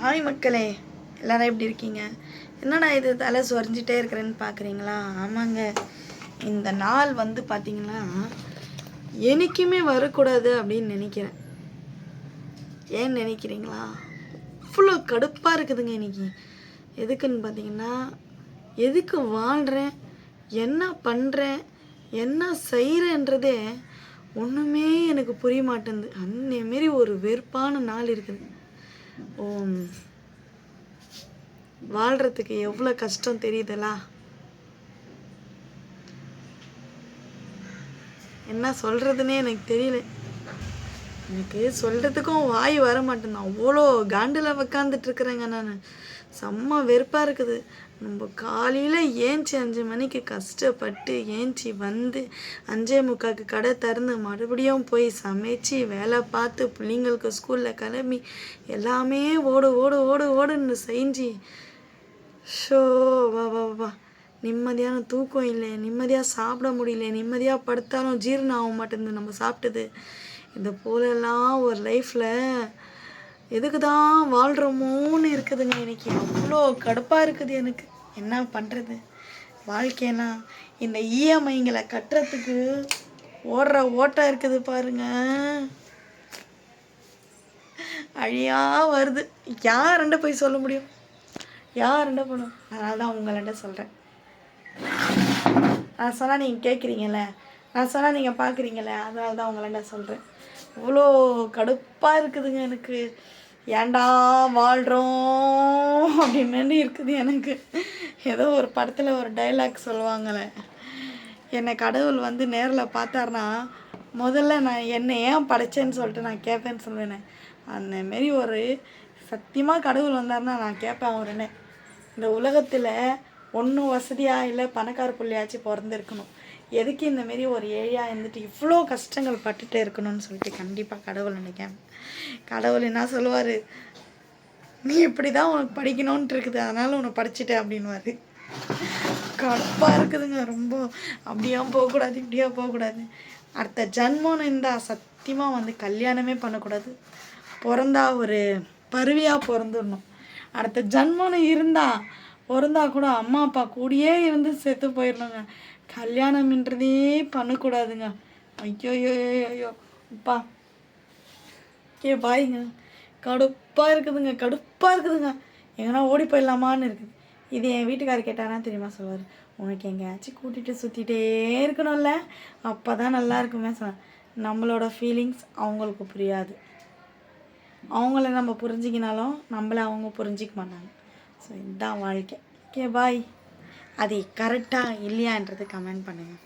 Hi மக்களே, எல்லோரும் எப்படி இருக்கீங்க? என்னடா இது தலை சொரிஞ்சிட்டே இருக்கிறேன்னு பார்க்குறீங்களா? ஆமாங்க, இந்த நாள் வந்து பார்த்திங்கன்னா என்றைக்குமே வரக்கூடாது அப்படின்னு நினைக்கிறேன். ஏன் நினைக்கிறீங்களா? அவ்வளோ கடுப்பாக இருக்குதுங்க இன்றைக்கி. எதுக்குன்னு பார்த்தீங்கன்னா, எதுக்கு வாழ்கிறேன், என்ன பண்ணுறேன், என்ன செய்கிறேன்றதே ஒன்றுமே எனக்கு புரிய மாட்டேங்குது. அந்தமாரி ஒரு வெறுப்பான நாள் இருக்குது. வாழ்கிறதுக்கு எவ்வளோ கஷ்டம் தெரியுதுங்களா? என்ன சொல்கிறதுனே எனக்கு தெரியல. எனக்கு சொல்கிறதுக்கும் வாய் வர மாட்டேன். அவ்வளோ காண்டில் உக்காந்துட்ருக்குறேங்க நான். செம்ம வெறுப்பாக இருக்குது. நம்ம காலையில் ஏஞ்சி 5 மணிக்கு கஷ்டப்பட்டு ஏஞ்சி வந்து 5:45க்கு கடை திறந்து மறுபடியும் போய் சமைச்சு வேலை பார்த்து பிள்ளைங்களுக்கு ஸ்கூலில் கிளம்பி எல்லாமே ஓடுன்னு செஞ்சு ஷோ வா நிம்மதியான தூக்கம் இல்லை, நிம்மதியாக சாப்பிட முடியல, நிம்மதியாக படுத்தாலும் ஜீரணம் ஆக மாட்டேங்குது நம்ம சாப்பிட்டது. இந்த போலெல்லாம் ஒரு லைஃப்பில் எதுக்கு தான் வாழ்கிறோமோன்னு இருக்குதுங்க. எனக்கு அவ்வளோ கடுப்பாக இருக்குது. எனக்கு என்ன பண்ணுறது? வாழ்க்கையெல்லாம் இந்த இஎம்ஐங்களை கட்டுறதுக்கு ஓடுற ஓட்டம் இருக்குது பாருங்க, அழியாக வருது. யாருண்ட போய் சொல்ல முடியும்? யாருண்ட போகணும்? அதனால தான் உங்கள்கிட்ட சொல்கிறேன். நான் சொன்னால் நீங்கள் கேட்குறீங்களே, நான் சொன்னால் நீங்கள் பார்க்குறீங்களே, அதனால தான் உங்கள்கிட்ட சொல்கிறேன். இவ்வளோ கடுப்பாக இருக்குதுங்க எனக்கு. ஏண்டா வாழ்கிறோம் அப்படின்னு இருக்குது எனக்கு. ஏதோ ஒரு படத்தில் ஒரு டைலாக் சொல்லுவாங்களே, என்னை கடவுள் வந்து நேரில் பார்த்தாருன்னா முதல்ல நான் என்னை ஏன் படைச்சேன்னு சொல்லிட்டு நான் கேட்பேன்னு சொல்லுவேனே, அந்தமாரி ஒரு சத்தியமாக கடவுள் வந்தாருன்னா நான் கேட்பேன் அவருன்னு, இந்த உலகத்தில் ஒன்றும் வசதியாக இல்லை பணக்கார பிள்ளையாச்சும் பிறந்திருக்கணும், எதுக்கு இந்தமாரி ஒரு ஏழையாக இருந்துட்டு இவ்வளோ கஷ்டங்கள் பட்டுகிட்டே இருக்கணும்னு சொல்லிட்டு கண்டிப்பாக கடவுள் நினைக்கேன். கடவுள் என்ன சொல்லுவார், நீ இப்படி தான் உனக்கு படிக்கணுன்ட்டு இருக்குது, அதனால் உன்னை படிச்சுட்டேன் அப்படின்வார். கடுப்பாக இருக்குதுங்க ரொம்ப. அப்படியும் போகக்கூடாது, இப்படியா போகக்கூடாது. அடுத்த ஜன்மம்னு இருந்தால் சத்தியமாக வந்து கல்யாணமே பண்ணக்கூடாது. பிறந்தா ஒரு பருவியாக பிறந்துடணும். அடுத்த ஜன்மம்னு பிறந்தா கூட அம்மா அப்பா கூடயே இருந்து செத்து போயிடணுங்க. கல்யாணம்ன்றதே பண்ணக்கூடாதுங்க. ஐயோ அப்பா பாய்ங்க, கடுப்பாக இருக்குதுங்க. எங்கன்னா ஓடி போயிடலாமான்னு இருக்குது. இது என் வீட்டுக்காரர் கேட்டானா தெரியுமா சொல்லுவார், உனக்கு எங்கேயாச்சும் கூட்டிகிட்டு சுற்றிட்டே இருக்கணும்ல, அப்போ தான் நல்லா இருக்குமே சொன்னேன். நம்மளோட ஃபீலிங்ஸ் அவங்களுக்கு புரியாது. அவங்கள நம்ம புரிஞ்சிக்கினாலும் நம்மளை அவங்க புரிஞ்சிக்க மாட்டாங்க. ஸோ இதுதான் வாழ்க்கை. பாய். அது கரெக்டாக இல்லையான்றது கமெண்ட் பண்ணுங்கள்.